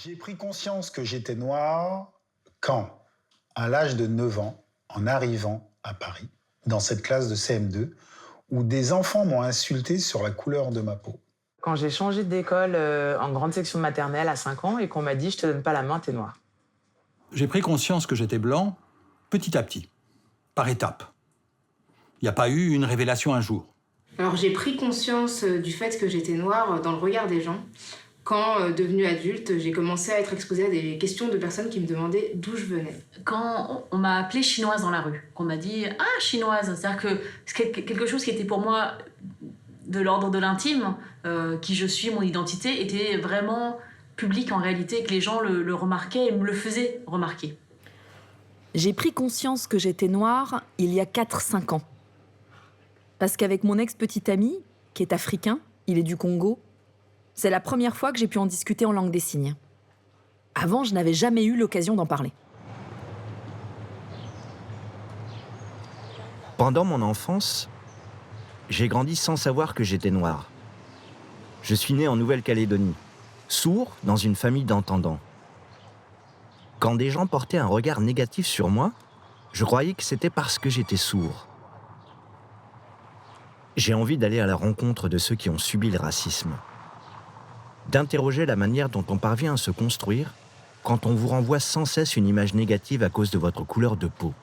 J'ai pris conscience que j'étais noir quand, à l'âge de 9 ans, en arrivant à Paris, dans cette classe de CM2, où des enfants m'ont insulté sur la couleur de ma peau. Quand j'ai changé d'école en grande section de maternelle à 5 ans et qu'on m'a dit « je te donne pas la main, t'es noir ». J'ai pris conscience que j'étais blanc petit à petit, par étapes. Il n'y a pas eu une révélation un jour. Alors j'ai pris conscience du fait que j'étais noire dans le regard des gens. Quand, devenue adulte, j'ai commencé à être exposée à des questions de personnes qui me demandaient d'où je venais. Quand on m'a appelée chinoise dans la rue, qu'on m'a dit « Ah, chinoise », c'est-à-dire que c'est quelque chose qui était pour moi de l'ordre de l'intime, qui je suis, mon identité, était vraiment public en réalité, que les gens le remarquaient et me le faisaient remarquer. J'ai pris conscience que j'étais noire il y a 4-5 ans. Parce qu'avec mon ex-petit ami, qui est africain, il est du Congo, c'est la première fois que j'ai pu en discuter en langue des signes. Avant, je n'avais jamais eu l'occasion d'en parler. Pendant mon enfance, j'ai grandi sans savoir que j'étais noir. Je suis né en Nouvelle-Calédonie, sourd dans une famille d'entendants. Quand des gens portaient un regard négatif sur moi, je croyais que c'était parce que j'étais sourd. J'ai envie d'aller à la rencontre de ceux qui ont subi le racisme, d'interroger la manière dont on parvient à se construire quand on vous renvoie sans cesse une image négative à cause de votre couleur de peau.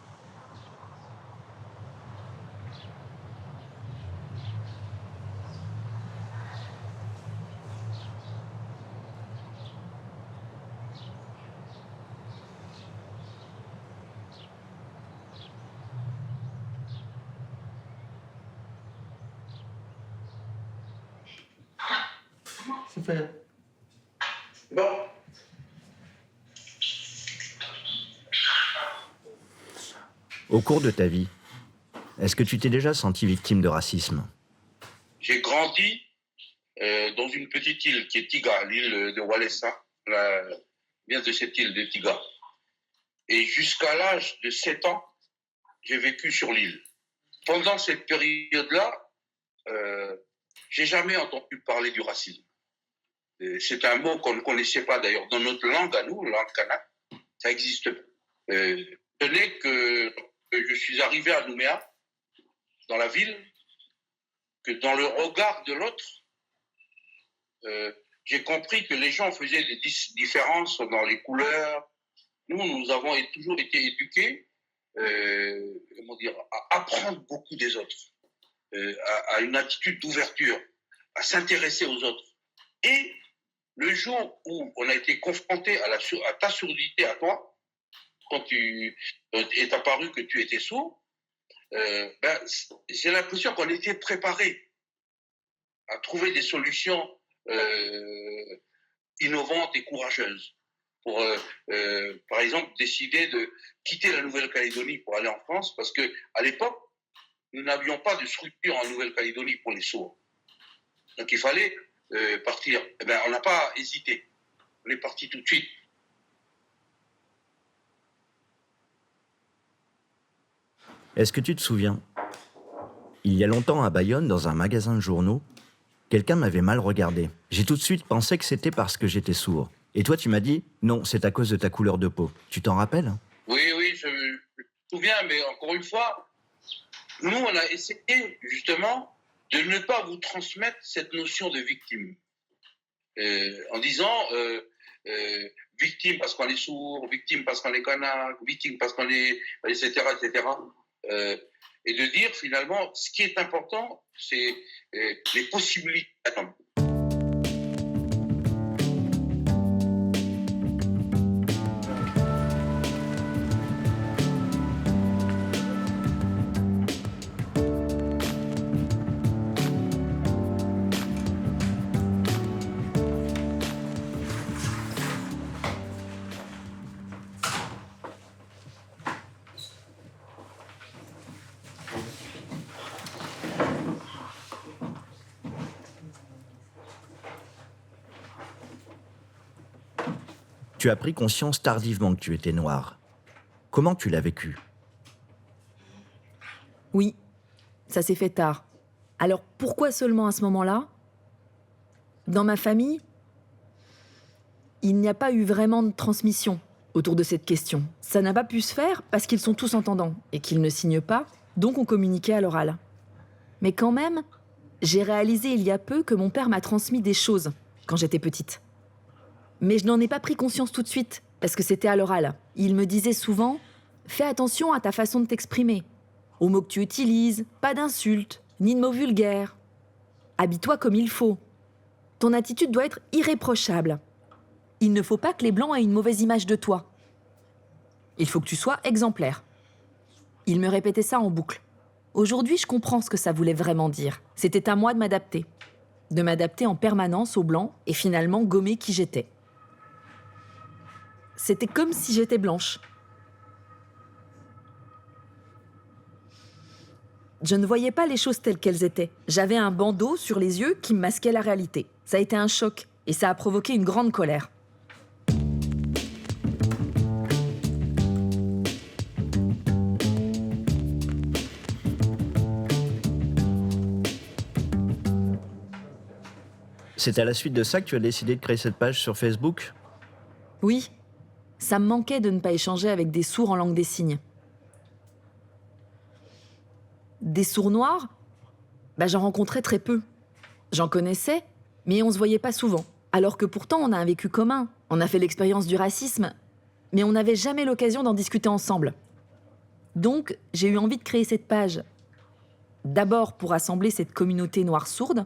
Super. Bon. Au cours de ta vie, est-ce que tu t'es déjà senti victime de racisme? J'ai grandi dans une petite île qui est Tiga, l'île de Walesa, vient de cette île de Tiga. Et jusqu'à l'âge de 7 ans, j'ai vécu sur l'île. Pendant cette période-là, j'ai jamais entendu parler du racisme. C'est un mot qu'on ne connaissait pas d'ailleurs dans notre langue à nous, langue kanak. Ça existe pas. Ce n'est que je suis arrivé à Nouméa, dans la ville, que dans le regard de l'autre, j'ai compris que les gens faisaient des différences dans les couleurs. Nous avons toujours été éduqués, à apprendre beaucoup des autres, à une attitude d'ouverture, à s'intéresser aux autres. Et le jour où on a été confronté à ta surdité à toi, quand est apparu que tu étais sourd, j'ai l'impression qu'on était préparé à trouver des solutions innovantes et courageuses pour, par exemple, décider de quitter la Nouvelle-Calédonie pour aller en France, parce qu'à l'époque, nous n'avions pas de structure en Nouvelle-Calédonie pour les sourds. Donc il fallait partir. On n'a pas hésité. On est parti tout de suite. Est-ce que tu te souviens? Il y a longtemps à Bayonne, dans un magasin de journaux, quelqu'un m'avait mal regardé. J'ai tout de suite pensé que c'était parce que j'étais sourd. Et toi, tu m'as dit, non, c'est à cause de ta couleur de peau. Tu t'en rappelles? Oui, je me souviens, mais encore une fois, nous, on a essayé justement de ne pas vous transmettre cette notion de victime. En disant victime parce qu'on est sourd, victime parce qu'on est kanak, victime parce qu'on est, etc., etc. Et de dire finalement, ce qui est important, c'est les possibilités. Attends. Tu as pris conscience tardivement que tu étais noir. Comment tu l'as vécu? Oui, ça s'est fait tard. Alors pourquoi seulement à ce moment-là? Dans ma famille, Il n'y a pas eu vraiment de transmission autour de cette question. Ça n'a pas pu se faire parce qu'ils sont tous entendants et qu'ils ne signent pas, donc on communiquait à l'oral. Mais quand même, j'ai réalisé il y a peu que mon père m'a transmis des choses quand j'étais petite. Mais je n'en ai pas pris conscience tout de suite, parce que c'était à l'oral. Il me disait souvent « Fais attention à ta façon de t'exprimer, aux mots que tu utilises, pas d'insultes, ni de mots vulgaires. Habille-toi comme il faut. Ton attitude doit être irréprochable. Il ne faut pas que les Blancs aient une mauvaise image de toi. Il faut que tu sois exemplaire. » Il me répétait ça en boucle. Aujourd'hui, je comprends ce que ça voulait vraiment dire. C'était à moi de m'adapter. De m'adapter en permanence aux Blancs et finalement gommer qui j'étais. C'était comme si j'étais blanche. Je ne voyais pas les choses telles qu'elles étaient. J'avais un bandeau sur les yeux qui me masquait la réalité. Ça a été un choc et ça a provoqué une grande colère. C'est à la suite de ça que tu as décidé de créer cette page sur Facebook ? Oui, ça me manquait de ne pas échanger avec des sourds en langue des signes. Des sourds noirs, j'en rencontrais très peu. J'en connaissais, mais on se voyait pas souvent. Alors que pourtant, on a un vécu commun. On a fait l'expérience du racisme, mais on n'avait jamais l'occasion d'en discuter ensemble. Donc, j'ai eu envie de créer cette page. D'abord pour rassembler cette communauté noire sourde,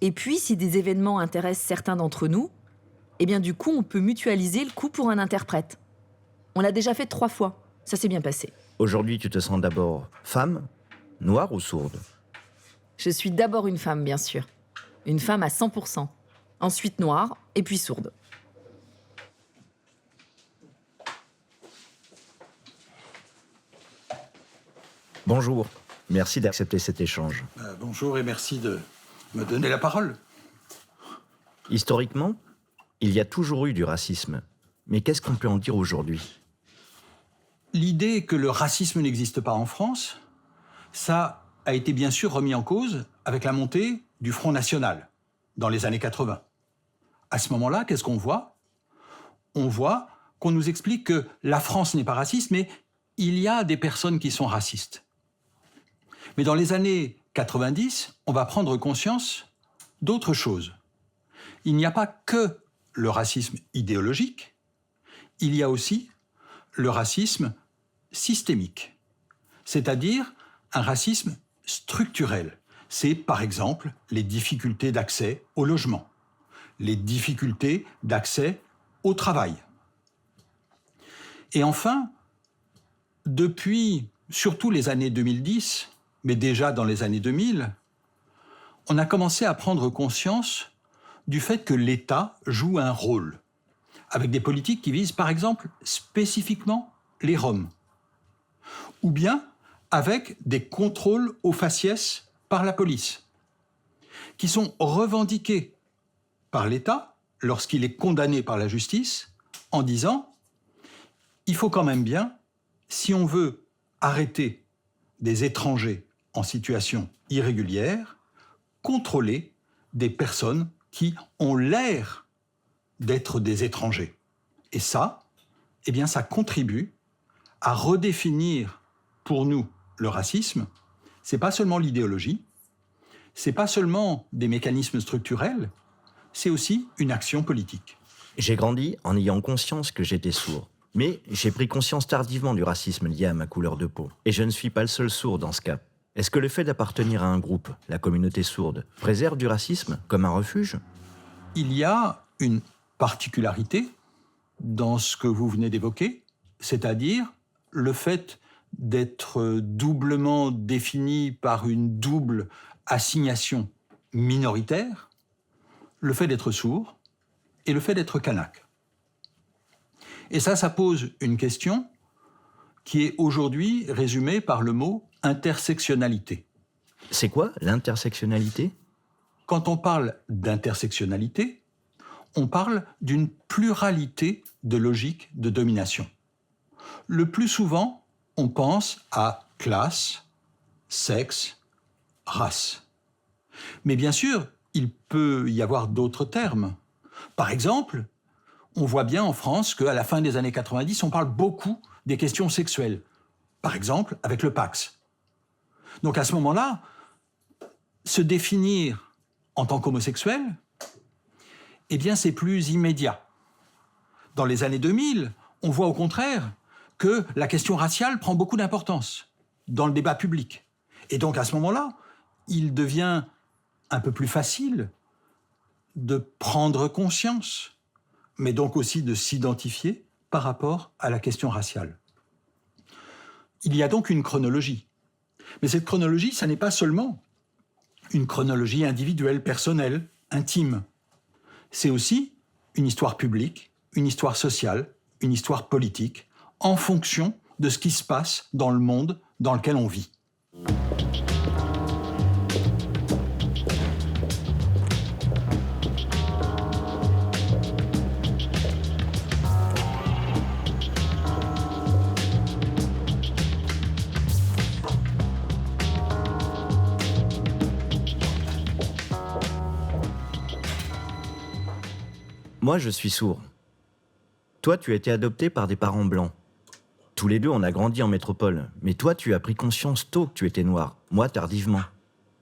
et puis si des événements intéressent certains d'entre nous, eh bien du coup, on peut mutualiser le coût pour un interprète. On l'a déjà fait 3 fois, ça s'est bien passé. Aujourd'hui, tu te sens d'abord femme, noire ou sourde ? Je suis d'abord une femme, bien sûr. Une femme à 100%. Ensuite noire, et puis sourde. Bonjour, merci d'accepter cet échange. Bonjour et merci de me donner la parole. Historiquement, il y a toujours eu du racisme. Mais qu'est-ce qu'on peut en dire aujourd'hui ? L'idée que le racisme n'existe pas en France, ça a été bien sûr remis en cause avec la montée du Front National dans les années 80. À ce moment-là, qu'est-ce qu'on voit ? On voit qu'on nous explique que la France n'est pas raciste, mais il y a des personnes qui sont racistes. Mais dans les années 90, on va prendre conscience d'autre chose. Il n'y a pas que le racisme idéologique, il y a aussi le racisme systémique, c'est-à-dire un racisme structurel. C'est par exemple les difficultés d'accès au logement, les difficultés d'accès au travail. Et enfin, depuis surtout les années 2010, mais déjà dans les années 2000, on a commencé à prendre conscience du fait que l'État joue un rôle, avec des politiques qui visent par exemple spécifiquement les Roms, ou bien avec des contrôles au faciès par la police, qui sont revendiqués par l'État lorsqu'il est condamné par la justice en disant « il faut quand même bien, si on veut arrêter des étrangers en situation irrégulière, contrôler des personnes qui ont l'air d'être des étrangers. » Et ça, eh bien, ça contribue à redéfinir pour nous le racisme. C'est pas seulement l'idéologie, c'est pas seulement des mécanismes structurels, c'est aussi une action politique. J'ai grandi en ayant conscience que j'étais sourd. Mais j'ai pris conscience tardivement du racisme lié à ma couleur de peau. Et je ne suis pas le seul sourd dans ce cas. Est-ce que le fait d'appartenir à un groupe, la communauté sourde, préserve du racisme comme un refuge ? Il y a une particularité dans ce que vous venez d'évoquer, c'est-à-dire le fait d'être doublement défini par une double assignation minoritaire, le fait d'être sourd et le fait d'être kanak. Et ça pose une question qui est aujourd'hui résumée par le mot intersectionnalité. C'est quoi l'intersectionnalité ? Quand on parle d'intersectionnalité, on parle d'une pluralité de logiques de domination. Le plus souvent, on pense à classe, sexe, race. Mais bien sûr, il peut y avoir d'autres termes. Par exemple, on voit bien en France qu'à la fin des années 90, on parle beaucoup des questions sexuelles. Par exemple, avec le Pax. Donc à ce moment-là, se définir en tant qu'homosexuel, eh bien c'est plus immédiat. Dans les années 2000, on voit au contraire que la question raciale prend beaucoup d'importance dans le débat public. Et donc à ce moment-là, il devient un peu plus facile de prendre conscience, mais donc aussi de s'identifier par rapport à la question raciale. Il y a donc une chronologie. Mais cette chronologie, ça n'est pas seulement une chronologie individuelle, personnelle, intime. C'est aussi une histoire publique, une histoire sociale, une histoire politique, en fonction de ce qui se passe dans le monde dans lequel on vit. Moi, je suis sourd. Toi, tu as été adopté par des parents blancs. Tous les deux, on a grandi en métropole. Mais toi, tu as pris conscience tôt que tu étais noir. Moi, tardivement.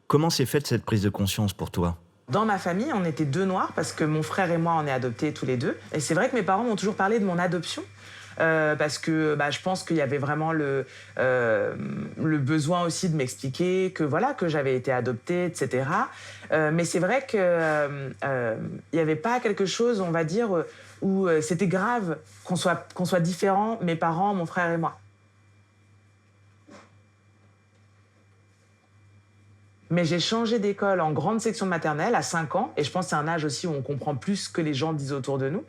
Comment s'est faite cette prise de conscience pour toi ? Dans ma famille, on était 2 noirs parce que mon frère et moi, on est adoptés tous les 2. Et c'est vrai que mes parents m'ont toujours parlé de mon adoption. Parce que je pense qu'il y avait vraiment le besoin aussi de m'expliquer que voilà, que j'avais été adoptée, etc. Mais c'est vrai qu'il n'y avait pas quelque chose, on va dire, où c'était grave qu'on soit différents, mes parents, mon frère et moi. Mais j'ai changé d'école en grande section de maternelle à 5 ans, et je pense que c'est un âge aussi où on comprend plus ce que les gens disent autour de nous.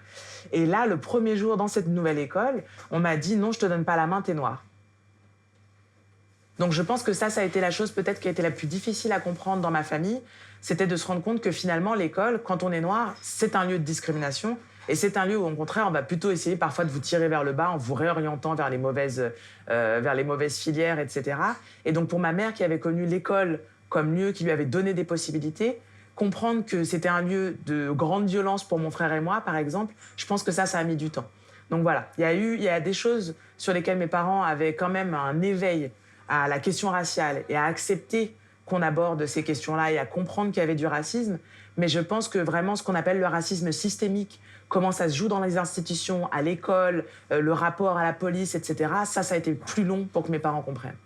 Et là, le premier jour dans cette nouvelle école, on m'a dit « Non, je te donne pas la main, t'es noir ». Donc je pense que ça a été la chose peut-être qui a été la plus difficile à comprendre dans ma famille, c'était de se rendre compte que finalement l'école, quand on est noir, c'est un lieu de discrimination, et c'est un lieu où au contraire, on va plutôt essayer parfois de vous tirer vers le bas en vous réorientant vers les mauvaises filières, etc. Et donc pour ma mère qui avait connu l'école comme lieu qui lui avait donné des possibilités, comprendre que c'était un lieu de grande violence pour mon frère et moi, par exemple, je pense que ça a mis du temps. Donc voilà, il y a des choses sur lesquelles mes parents avaient quand même un éveil à la question raciale et à accepter qu'on aborde ces questions-là et à comprendre qu'il y avait du racisme. Mais je pense que vraiment ce qu'on appelle le racisme systémique, comment ça se joue dans les institutions, à l'école, le rapport à la police, etc., ça a été plus long pour que mes parents comprennent.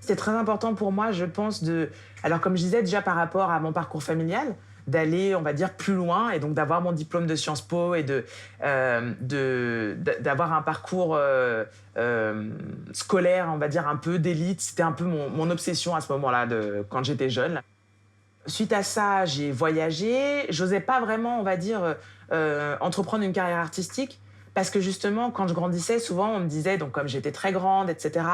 C'est très important pour moi, je pense, alors comme je disais déjà par rapport à mon parcours familial, d'aller, on va dire, plus loin et donc d'avoir mon diplôme de Sciences Po et d'avoir un parcours scolaire, on va dire, un peu d'élite. C'était un peu mon obsession à ce moment-là, quand j'étais jeune. Suite à ça, j'ai voyagé. J'osais pas vraiment, on va dire, entreprendre une carrière artistique. Parce que justement, quand je grandissais, souvent, on me disait, donc comme j'étais très grande, etc.,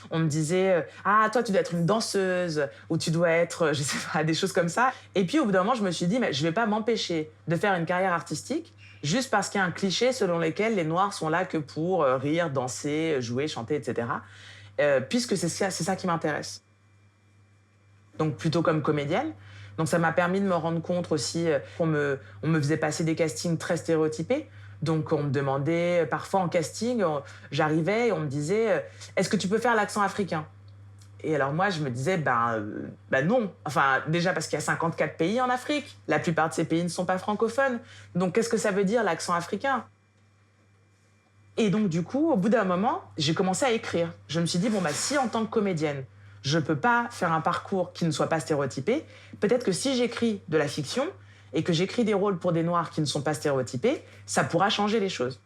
on me disait « Ah, toi, tu dois être une danseuse » ou « Tu dois être, je sais pas, des choses comme ça ». Et puis, au bout d'un moment, je me suis dit « Mais je vais pas m'empêcher de faire une carrière artistique juste parce qu'il y a un cliché selon lequel les Noirs sont là que pour rire, danser, jouer, chanter, etc. » Puisque c'est ça qui m'intéresse. Donc, plutôt comme comédienne. Donc, ça m'a permis de me rendre compte aussi qu'on me faisait passer des castings très stéréotypés. Donc, on me demandait, parfois en casting, j'arrivais et on me disait « Est-ce que tu peux faire l'accent africain ?» Et alors moi, je me disais non. Enfin, déjà parce qu'il y a 54 pays en Afrique. La plupart de ces pays ne sont pas francophones. Donc, qu'est-ce que ça veut dire, l'accent africain ? Et donc, du coup, au bout d'un moment, j'ai commencé à écrire. Je me suis dit, si en tant que comédienne, je ne peux pas faire un parcours qui ne soit pas stéréotypé, peut-être que si j'écris de la fiction et que j'écris des rôles pour des Noirs qui ne sont pas stéréotypés, ça pourra changer les choses.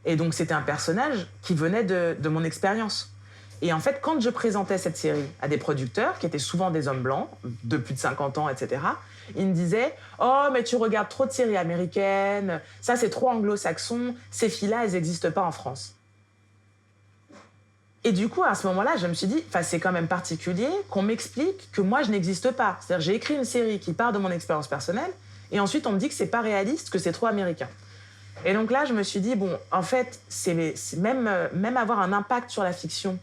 Et donc, c'était un personnage qui venait de mon expérience. Et en fait, quand je présentais cette série à des producteurs, qui étaient souvent des hommes blancs, de plus de 50 ans, etc., ils me disaient « Oh, mais tu regardes trop de séries américaines, ça c'est trop anglo-saxon, ces filles-là, elles n'existent pas en France. » Et du coup, à ce moment-là, je me suis dit, c'est quand même particulier qu'on m'explique que moi, je n'existe pas. C'est-à-dire, j'ai écrit une série qui part de mon expérience personnelle, et ensuite, on me dit que c'est pas réaliste, que c'est trop américain. Et donc là, je me suis dit, en fait, même avoir un impact sur la fiction,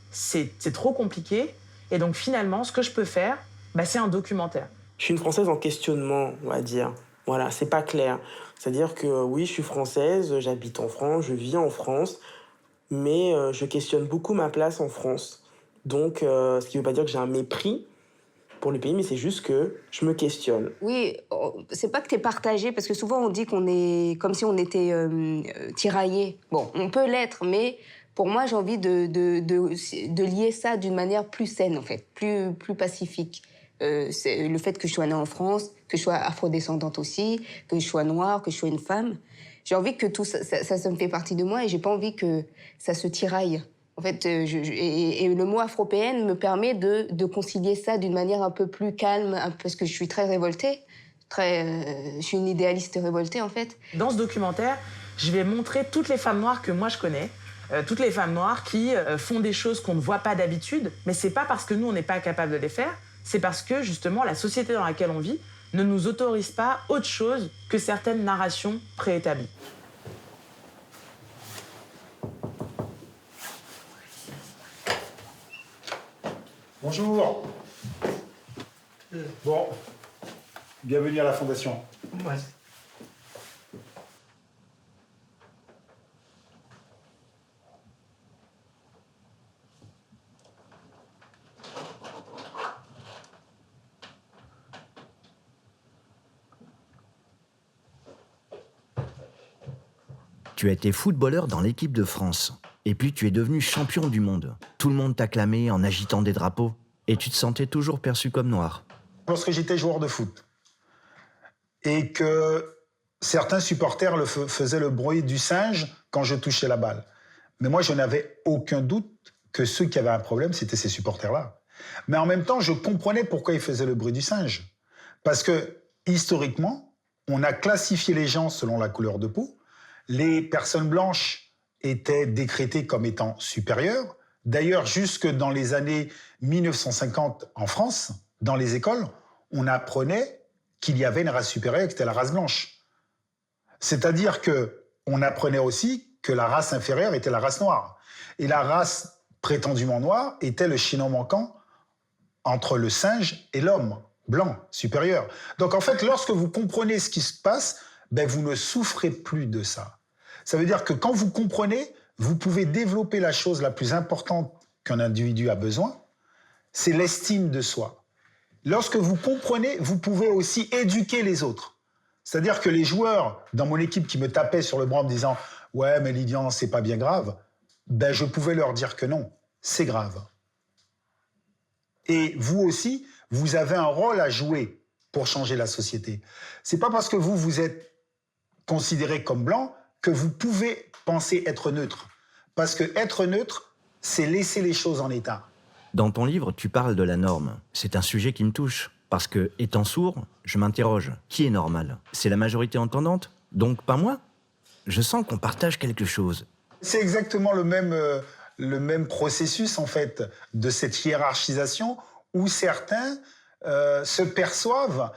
c'est trop compliqué. Et donc, finalement, ce que je peux faire, c'est un documentaire. Je suis une Française en questionnement, on va dire. Voilà, c'est pas clair. C'est-à-dire que oui, je suis française, j'habite en France, je vis en France, mais je questionne beaucoup ma place en France. Donc, ce qui veut pas dire que j'ai un mépris pour le pays, mais c'est juste que je me questionne. Oui, c'est pas que t'es partagé, parce que souvent on dit qu'on est comme si on était tiraillé. Bon, on peut l'être, mais pour moi, j'ai envie de lier ça d'une manière plus saine, en fait, plus pacifique. C'est le fait que je sois née en France, que je sois afrodescendante aussi, que je sois noire, que je sois une femme. J'ai envie que tout ça me fait partie de moi et j'ai pas envie que ça se tiraille. En fait, et le mot afropéenne me permet de concilier ça d'une manière un peu plus calme, parce que je suis très révoltée. Je suis une idéaliste révoltée, en fait. Dans ce documentaire, je vais montrer toutes les femmes noires que moi je connais, toutes les femmes noires qui font des choses qu'on ne voit pas d'habitude, mais c'est pas parce que nous, on n'est pas capable de les faire, c'est parce que, justement, la société dans laquelle on vit ne nous autorise pas autre chose que certaines narrations préétablies. Bonjour. Bon, bienvenue à la Fondation. Ouais. Tu as été footballeur dans l'équipe de France. Et puis tu es devenu champion du monde. Tout le monde t'acclamait en agitant des drapeaux. Et tu te sentais toujours perçu comme noir. Lorsque j'étais joueur de foot, et que certains supporters faisaient le bruit du singe quand je touchais la balle. Mais moi, je n'avais aucun doute que ceux qui avaient un problème, c'était ces supporters-là. Mais en même temps, je comprenais pourquoi ils faisaient le bruit du singe. Parce que, historiquement, on a classifié les gens selon la couleur de peau. Les personnes blanches étaient décrétées comme étant supérieures. D'ailleurs, jusque dans les années 1950 en France, dans les écoles, on apprenait qu'il y avait une race supérieure qui était la race blanche. C'est-à-dire qu'on apprenait aussi que la race inférieure était la race noire. Et la race prétendument noire était le chaînon manquant entre le singe et l'homme blanc, supérieur. Donc en fait, lorsque vous comprenez ce qui se passe, ben, vous ne souffrez plus de ça. Ça veut dire que quand vous comprenez, vous pouvez développer la chose la plus importante qu'un individu a besoin, c'est l'estime de soi. Lorsque vous comprenez, vous pouvez aussi éduquer les autres. C'est-à-dire que les joueurs dans mon équipe qui me tapaient sur le bras en me disant « Ouais, mais Lilian, c'est pas bien grave », ben je pouvais leur dire que non, c'est grave. Et vous aussi, vous avez un rôle à jouer pour changer la société. C'est pas parce que vous êtes considéré comme blanc que vous pouvez penser être neutre. Parce que être neutre, c'est laisser les choses en état. Dans ton livre, tu parles de la norme. C'est un sujet qui me touche. Parce que, étant sourd, je m'interroge. Qui est normal? C'est la majorité entendante? Donc pas moi? Je sens qu'on partage quelque chose. C'est exactement le même processus, en fait, de cette hiérarchisation où certains se perçoivent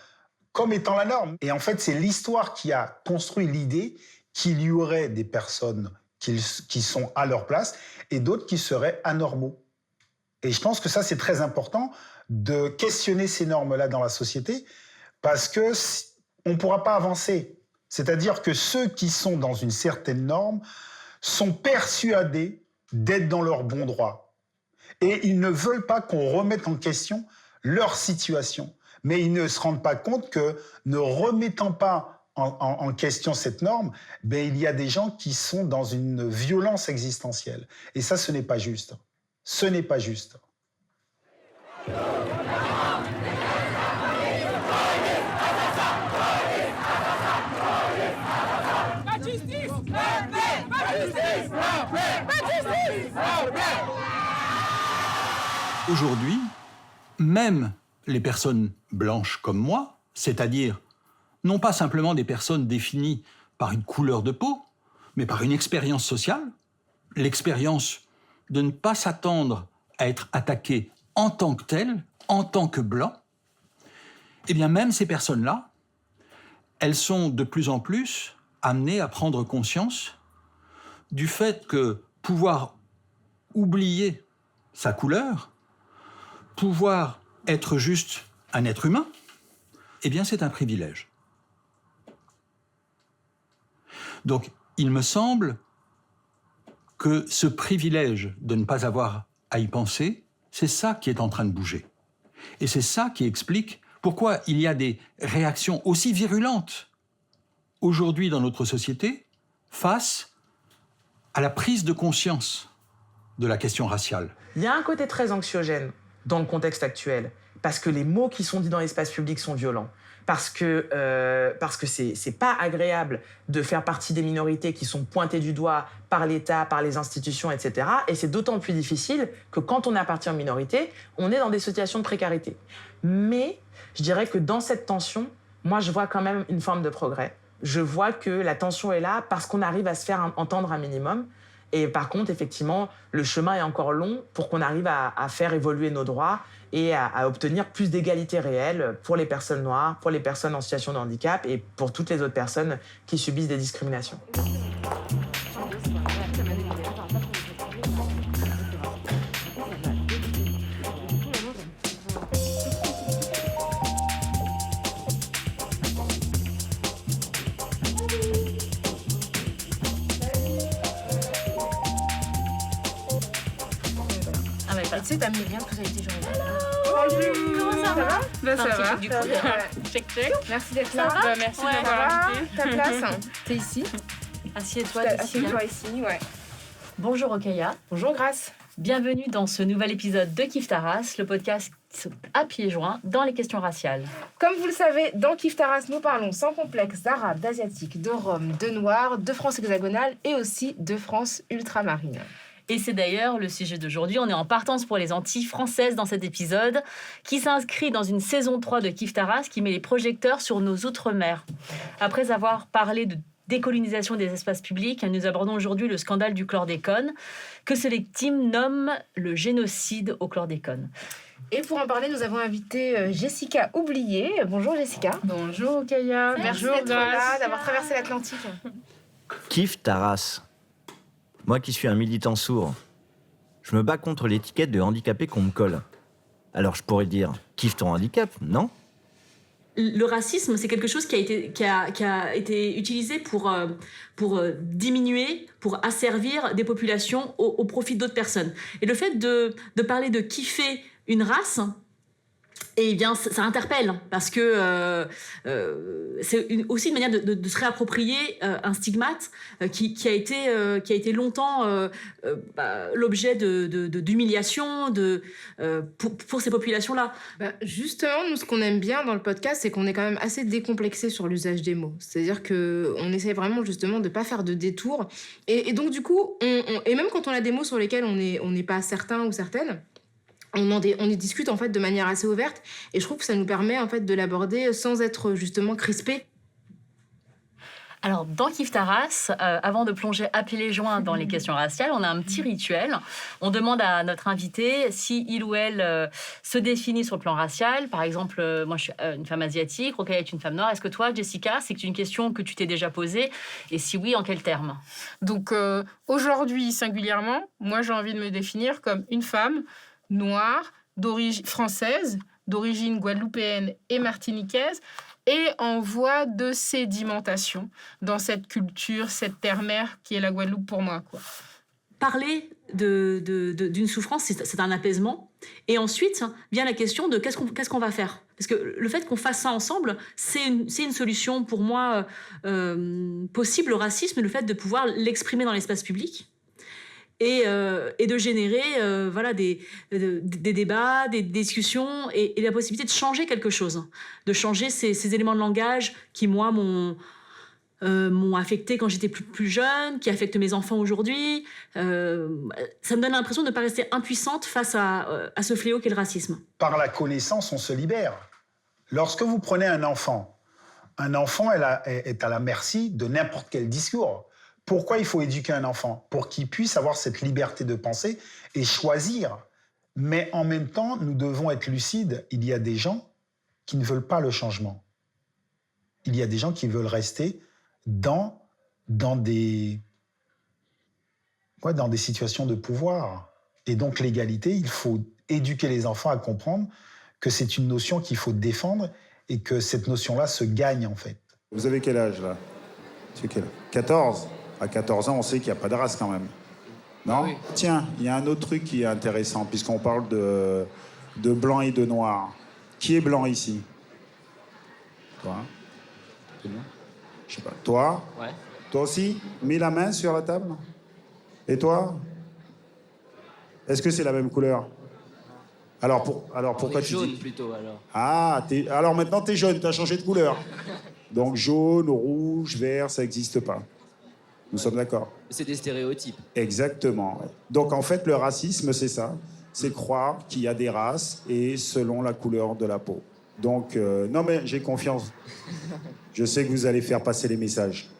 comme étant la norme. Et en fait, c'est l'histoire qui a construit l'idée qu'il y aurait des personnes qui sont à leur place et d'autres qui seraient anormaux. Et je pense que ça, c'est très important de questionner ces normes-là dans la société parce qu'on ne pourra pas avancer. C'est-à-dire que ceux qui sont dans une certaine norme sont persuadés d'être dans leur bon droit. Et ils ne veulent pas qu'on remette en question leur situation. Mais ils ne se rendent pas compte que, ne remettant pas en question cette norme, ben, il y a des gens qui sont dans une violence existentielle. Et ça, ce n'est pas juste. Ce n'est pas juste. Aujourd'hui, même les personnes blanches comme moi, c'est-à-dire non pas simplement des personnes définies par une couleur de peau, mais par une expérience sociale, l'expérience de ne pas s'attendre à être attaqué en tant que tel, en tant que blanc, eh bien même ces personnes-là, elles sont de plus en plus amenées à prendre conscience du fait que pouvoir oublier sa couleur, pouvoir être juste un être humain, eh bien c'est un privilège. Donc, il me semble que ce privilège de ne pas avoir à y penser, c'est ça qui est en train de bouger. Et c'est ça qui explique pourquoi il y a des réactions aussi virulentes aujourd'hui dans notre société face à la prise de conscience de la question raciale. Il y a un côté très anxiogène dans le contexte actuel, parce que les mots qui sont dits dans l'espace public sont violents, parce que c'est pas agréable de faire partie des minorités qui sont pointées du doigt par l'État, par les institutions, etc. Et c'est d'autant plus difficile que quand on appartient aux minorités, on est dans des situations de précarité. Mais je dirais que dans cette tension, moi je vois quand même une forme de progrès. Je vois que la tension est là parce qu'on arrive à se faire entendre un minimum. Et par contre, effectivement, le chemin est encore long pour qu'on arrive à faire évoluer nos droits et à obtenir plus d'égalité réelle pour les personnes noires, pour les personnes en situation de handicap et pour toutes les autres personnes qui subissent des discriminations. Tu sais, t'as mis bien que ça a été journée. Comment ça va? Bah, ça va. Du coup, check. Merci d'être là. Ça va? Merci Ouais, de m'avoir invité. Ta place, hein. t'es ici. Assieds-toi, Assieds-toi ici, ouais. Bonjour Okaya. Bonjour Grace. Bienvenue dans ce nouvel épisode de Kif Taras, le podcast à pieds joints dans les questions raciales. Comme vous le savez, dans Kif Taras, nous parlons sans complexe d'arabes, d'asiatiques, de roms, de noirs, de France hexagonale et aussi de France ultramarine. Et c'est d'ailleurs le sujet d'aujourd'hui. On est en partance pour les Antilles françaises dans cet épisode, qui s'inscrit dans une saison 3 de Kif Taras qui met les projecteurs sur nos outre-mer. Après avoir parlé de décolonisation des espaces publics, nous abordons aujourd'hui le scandale du chlordécone, que ces victimes nomment le génocide au chlordécone. Et pour en parler, nous avons invité Jessica Oublié. Bonjour Jessica. Bonjour Okaya. Merci d'être là, d'avoir traversé l'Atlantique. Kif Taras. Moi qui suis un militant sourd, je me bats contre l'étiquette de handicapé qu'on me colle. Alors je pourrais dire, kiffe ton handicap, non ? Le racisme, c'est quelque chose qui a été utilisé pour diminuer, pour asservir des populations au profit d'autres personnes. Et le fait de parler de kiffer une race, eh bien, ça interpelle, parce que c'est aussi une manière de se réapproprier un stigmate qui a été longtemps l'objet d'humiliation pour ces populations-là. Justement, nous, ce qu'on aime bien dans le podcast, c'est qu'on est quand même assez décomplexé sur l'usage des mots. C'est-à-dire qu'on essaie vraiment justement de ne pas faire de détours. Et donc, du coup, et même quand on a des mots sur lesquels on n'est pas certain ou certaine, on y discute en fait de manière assez ouverte et je trouve que ça nous permet en fait de l'aborder sans être justement crispé. Alors, dans Kif Taras, avant de plonger à pieds joints dans les questions raciales, on a un petit rituel. On demande à notre invité si il ou elle se définit sur le plan racial. Par exemple, moi, je suis une femme asiatique, Okaya est une femme noire. Est-ce que toi, Jessica, c'est une question que tu t'es déjà posée? Et si oui, en quels termes? Donc, aujourd'hui, singulièrement, moi, j'ai envie de me définir comme une femme noire, française, d'origine guadeloupéenne et martiniquaise, et en voie de sédimentation dans cette culture, cette terre-mère qui est la Guadeloupe pour moi, quoi. Parler d'une souffrance, c'est un apaisement. Et ensuite vient la question de qu'est-ce qu'on va faire. Parce que le fait qu'on fasse ça ensemble, c'est une solution pour moi possible au racisme, le fait de pouvoir l'exprimer dans l'espace public. Et de générer des débats, des discussions et la possibilité de changer quelque chose, de changer ces éléments de langage qui, moi, m'ont affecté quand j'étais plus jeune, qui affectent mes enfants aujourd'hui. Ça me donne l'impression de ne pas rester impuissante face à ce fléau qu'est le racisme. Par la connaissance, on se libère. Lorsque vous prenez un enfant est à la merci de n'importe quel discours. Pourquoi il faut éduquer un enfant? Pour qu'il puisse avoir cette liberté de penser et choisir. Mais en même temps, nous devons être lucides. Il y a des gens qui ne veulent pas le changement. Il y a des gens qui veulent rester dans des situations de pouvoir. Et donc l'égalité, il faut éduquer les enfants à comprendre que c'est une notion qu'il faut défendre et que cette notion-là se gagne, en fait. Vous avez quel âge, là? C'est quel? 14. À 14 ans, on sait qu'il n'y a pas de race, quand même. Non? Oui. Tiens, il y a un autre truc qui est intéressant, puisqu'on parle de blanc et de noir. Qui est blanc ici? Toi? Je sais pas. Toi? Ouais. Toi aussi? Mets la main sur la table. Et toi? Est-ce que c'est la même couleur? Alors pourquoi tu jaune dis... plutôt, alors. Ah, alors maintenant t'es jaune, t'as changé de couleur. Donc jaune, rouge, vert, ça n'existe pas. Nous sommes d'accord. C'est des stéréotypes. Exactement. Donc en fait, le racisme, c'est ça. C'est croire qu'il y a des races et selon la couleur de la peau. Donc, non mais j'ai confiance. Je sais que vous allez faire passer les messages.